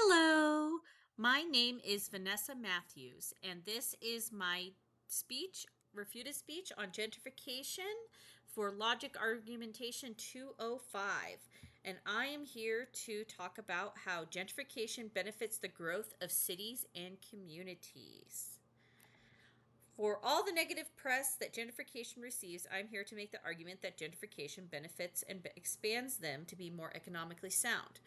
Hello, my name is Vanessa Matthews, and this is my speech, refuted speech on gentrification for Logic Argumentation 205. And I am here to talk about how gentrification benefits the growth of cities and communities. For all the negative press that gentrification receives, I'm here to make the argument that gentrification benefits and expands them to be more economically sound.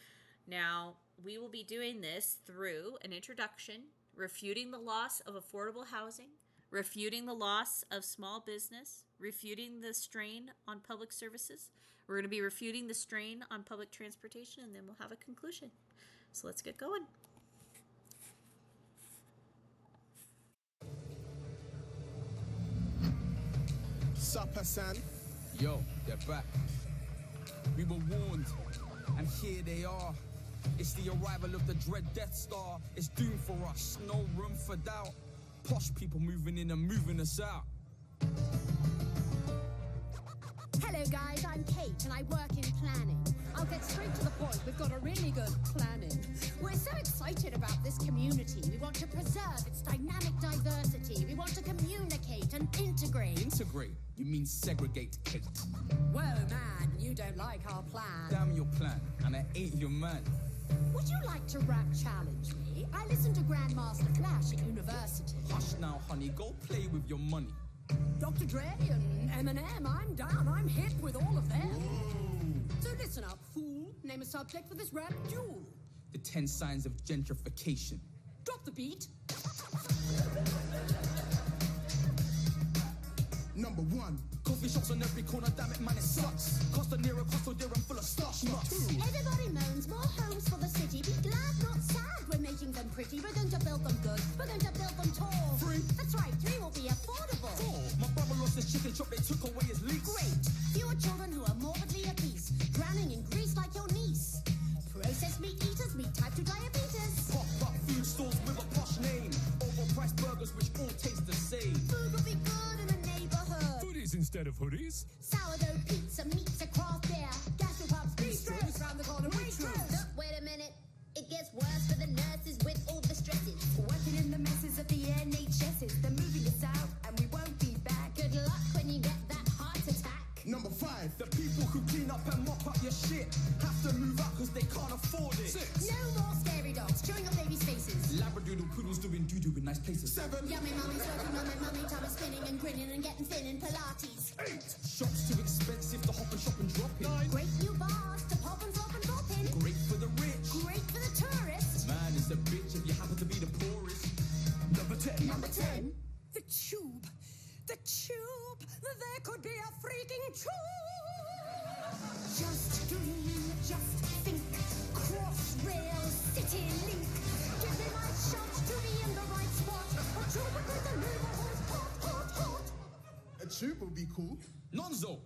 Now, we will be doing this through an introduction, refuting the loss of affordable housing, refuting the loss of small business, refuting the strain on public services. We're going to be refuting the strain on public transportation, and then we'll have a conclusion. So let's get going. Sup, Hassan? Yo, they're back. We were warned, and here they are. It's the arrival of the dread Death Star. It's doomed for us, no room for doubt. Posh people moving in and moving us out. Hello guys, I'm Kate and I work in planning. I'll get straight to the point, we've got a really good planning. We're so excited about this community. We want to preserve its dynamic diversity. We want to communicate and integrate. Integrate? You mean segregate, Kate? Whoa man, you don't like our plan. Damn your plan, and I ain't your man. Would you like to rap challenge me? I listened to Grandmaster Flash at university. Hush now, honey, go play with your money. Dr. Dre and Eminem, I'm down, I'm hip with all of them. So listen up, fool. Name a subject for this rap duel. The 10 signs of gentrification. Drop the beat. Number one. Coffee shops on every corner, damn it, man, it sucks. Costa Nero, Costa Deer, I'm full of stuff. Everybody moans, more homes for the city. Be glad, not sad, we're making them pretty. We're going to build them good, we're going to build them tall. 3. That's right, 3 will be affordable. 4. My brother lost his chicken shop, they took away his lease. Great, fewer children who are morbidly obese, drowning in grease like your niece. Processed meat eaters, meat type 2 diabetes. Pop-up food stores with a posh name. Overpriced burgers which all taste the same. Food will be good in a neighborhood. Foodies instead of hoodies. Sourdough pizza, meets a craft beer. Gastropubs, bistros, round the corner, waitrose. Look, wait a minute. It gets worse for the nurses with all the stresses. Working in the messes of the NHSs. They're moving us out and we won't be back. Good luck when you get that heart attack. Number 5. The people who clean up and mop up your shit have to move out cause they can't afford it. 6. No more scary dogs chewing up babies' faces. Labradoodle poodles doing doo-doo in nice places. 7. Yummy mummies working on their mummy tummy, spinning and grinning and getting thin in Pilates. 8. Shops too expensive to hop and shop and drop in. 9. Great new bars to pop and flop and drop in. Great for the rich. Great for the tourist. Man is a bitch if you happen to be the poorest. Number 10. Number 10. The tube. The tube. There could be a freaking tube. Just dream, just think. Crossrail, city link. Give me my shot to be in the right spot. A tube with the neighborhood hot, hot, hot. A tube would be cool. Nonzo.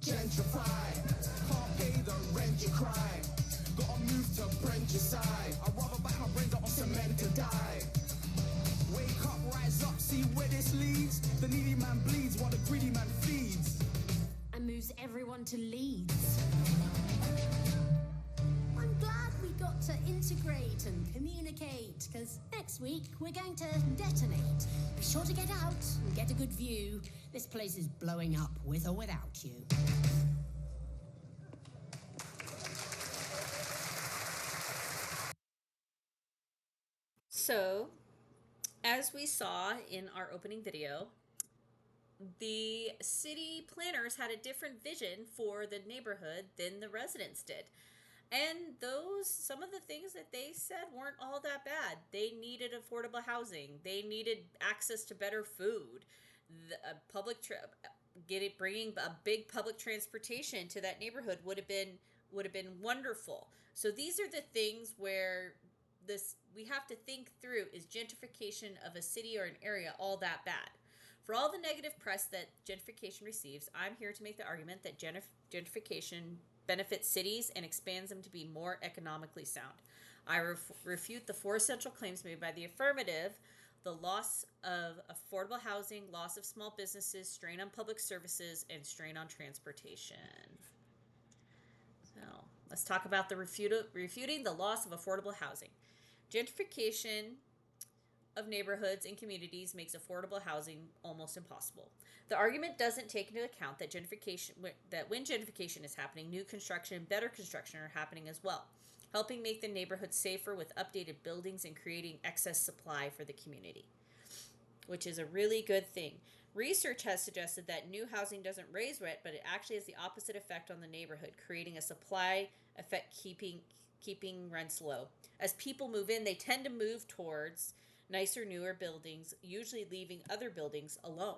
Gentrify. Can't pay the rent you cry. Gotta move to Brent your side. I'd rather bite my brains out on cement to die. Wake up, rise up, see where this leads. The needy man bleeds while the greedy man feeds. And moves everyone to Leeds. I'm glad we got to integrate and communicate, because next week we're going to detonate. Be sure to get out and get a good view. This place is blowing up with or without you. So, as we saw in our opening video, the city planners had a different vision for the neighborhood than the residents did. And some of the things that they said weren't all that bad. They needed affordable housing. They needed access to better food. Bringing a big public transportation to that neighborhood would have been wonderful. So these are the things where we have to think through: is gentrification of a city or an area all that bad? For all the negative press that gentrification receives, I'm here to make the argument that gentrification benefits cities and expands them to be more economically sound. I refute the 4 essential claims made by the affirmative: the loss of affordable housing, loss of small businesses, strain on public services, and strain on transportation. So let's talk about refuting the loss of affordable housing. Gentrification of neighborhoods and communities makes affordable housing almost impossible. The argument doesn't take into account that when gentrification is happening, new construction and better construction are happening as well, helping make the neighborhood safer with updated buildings and creating excess supply for the community, which is a really good thing. Research has suggested that new housing doesn't raise rent, but it actually has the opposite effect on the neighborhood, creating a supply effect, keeping rents low. As people move in, they tend to move towards nicer, newer buildings, usually leaving other buildings alone.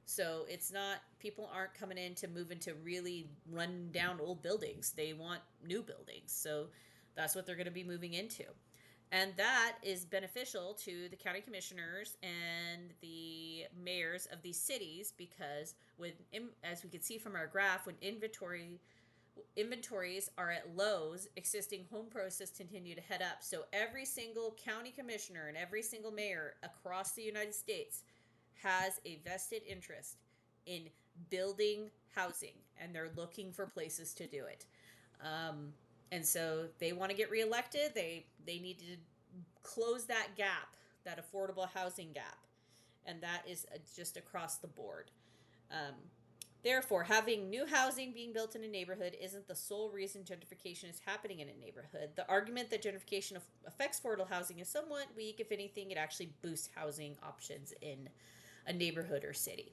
So it's not, people aren't coming in to move into really run down old buildings. They want new buildings. So that's what they're going to be moving into. And that is beneficial to the county commissioners and the mayors of these cities, because as we can see from our graph, when inventories are at lows, existing home prices continue to head up. So every single county commissioner and every single mayor across the United States has a vested interest in building housing, and they're looking for places to do it. And so they want to get reelected. They need to close that gap, that affordable housing gap, and that is just across the board. Therefore, having new housing being built in a neighborhood isn't the sole reason gentrification is happening in a neighborhood. The argument that gentrification affects affordable housing is somewhat weak. If anything, it actually boosts housing options in a neighborhood or city.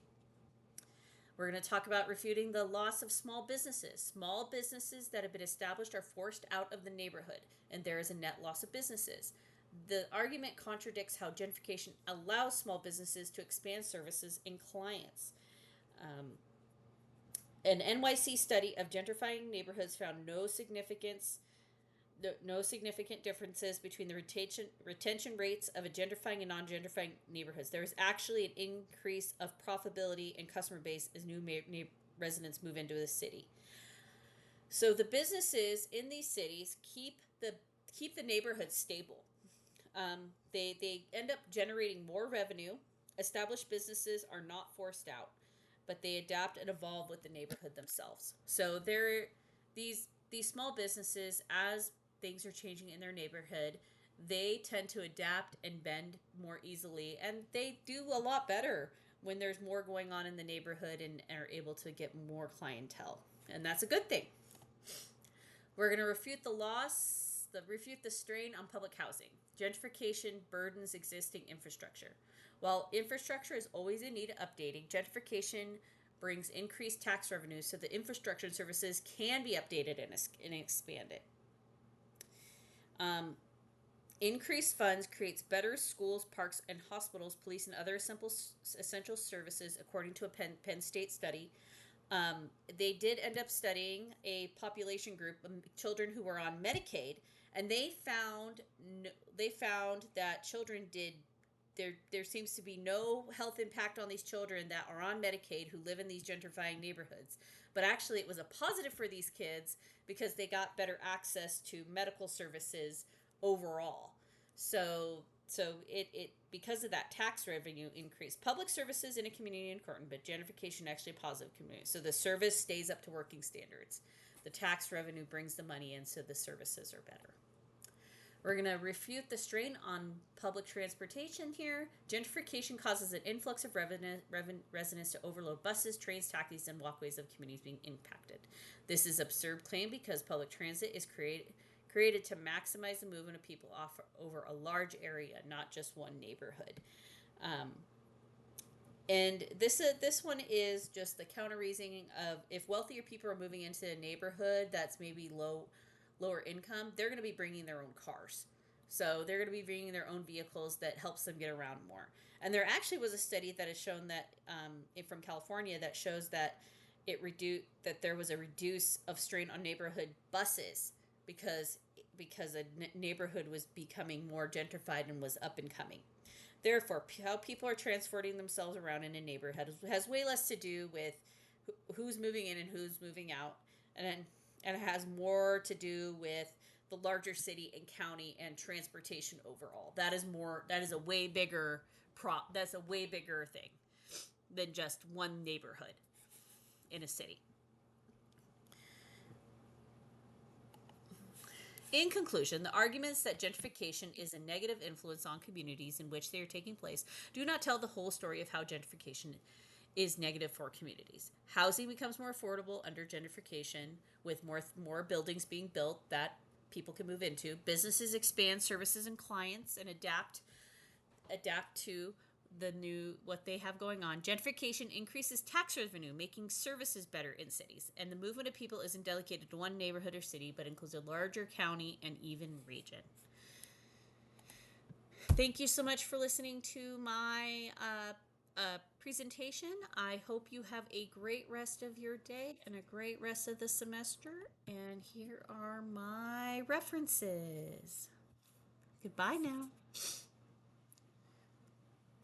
We're going to talk about refuting the loss of small businesses. Small businesses that have been established are forced out of the neighborhood, and there is a net loss of businesses. The argument contradicts how gentrification allows small businesses to expand services and clients. An NYC study of gentrifying neighborhoods found no significant differences between the retention rates of a gentrifying and non-gentrifying neighborhoods. There is actually an increase of profitability and customer base as new residents move into the city. So the businesses in these cities keep the neighborhood stable. They end up generating more revenue. Established businesses are not forced out, but they adapt and evolve with the neighborhood themselves. So these small businesses, as things are changing in their neighborhood, they tend to adapt and bend more easily, and they do a lot better when there's more going on in the neighborhood and are able to get more clientele, and that's a good thing. We're going to refute the strain on public housing. Gentrification burdens existing infrastructure. While infrastructure is always in need of updating, gentrification brings increased tax revenues so the infrastructure and services can be updated and expanded. Increased funds creates better schools, parks, and hospitals, police, and other essential services, according to a Penn State study. They did end up studying a population group of children who were on Medicaid, and they found that children did. There seems to be no health impact on these children that are on Medicaid who live in these gentrifying neighborhoods. But actually, it was a positive for these kids because they got better access to medical services overall. So it because of that tax revenue increase. Public services in a community important, but gentrification actually a positive community. So the service stays up to working standards. The tax revenue brings the money in, so the services are better. We're going to refute the strain on public transportation here. Gentrification causes an influx of residents to overload buses, trains, taxis, and walkways of communities being impacted. This is an absurd claim because public transit is created to maximize the movement of people over a large area, not just one neighborhood. And this one is just the counter reasoning of, if wealthier people are moving into a neighborhood that's maybe lower income, they're going to be bringing their own cars. So they're going to be bringing their own vehicles that helps them get around more. And there actually was a study that has shown that from California that shows that that there was a reduce of strain on neighborhood buses because a neighborhood was becoming more gentrified and was up and coming. Therefore, how people are transporting themselves around in a neighborhood has way less to do with who's moving in and who's moving out, and it has more to do with the larger city and county and transportation overall. That is a way bigger thing than just one neighborhood in a city. In conclusion, the arguments that gentrification is a negative influence on communities in which they are taking place do not tell the whole story of how gentrification is negative for communities. Housing becomes more affordable under gentrification, with more buildings being built that people can move into. Businesses expand services and clients and adapt to the new what they have going on. Gentrification increases tax revenue, making services better in cities. And the movement of people isn't delegated to one neighborhood or city, but includes a larger county and even region. Thank you so much for listening to my presentation. I hope you have a great rest of your day and a great rest of the semester. And here are my references. Goodbye now.